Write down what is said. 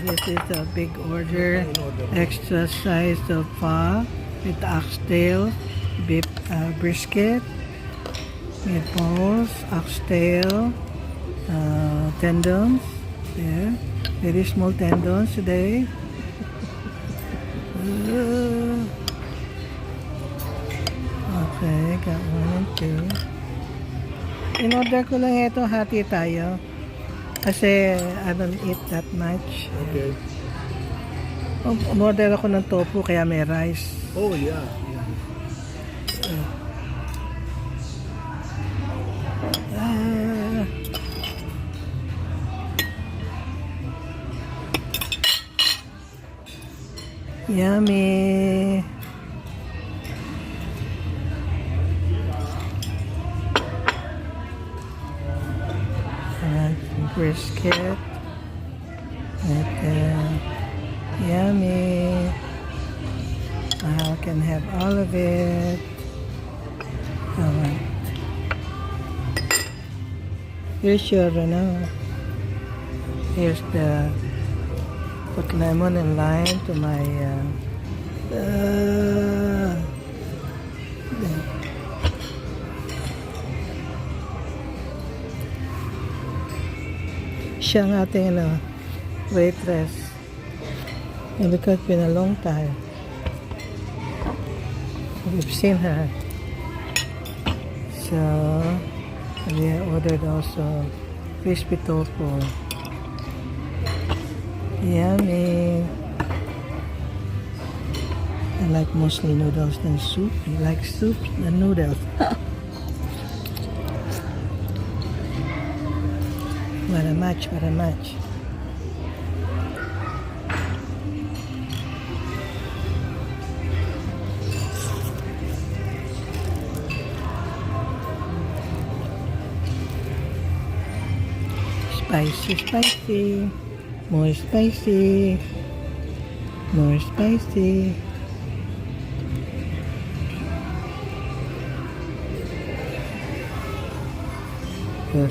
this is a big order. Extra size of pho with oxtail, beef brisket, meatballs, oxtail, tendons. There, very small tendons today. Okay, got 1 and 2. In-order ko lang ito, hati tayo. Kasi I don't eat that much. Okay. Umorder ako ng tofu kaya may rice. Oh, yeah. Ah. Yummy. Brisket. Yummy. I can have all of it. Alright. Here's your, here's the, put lemon and lime to my, siya ang ating waitress. And because it's been a long time we've seen her. So we ordered also crispy tofu. Yummy. I like mostly noodles than soup. You like soup than noodles. What a match, what a match. Spicy, spicy. More spicy. More spicy. Good.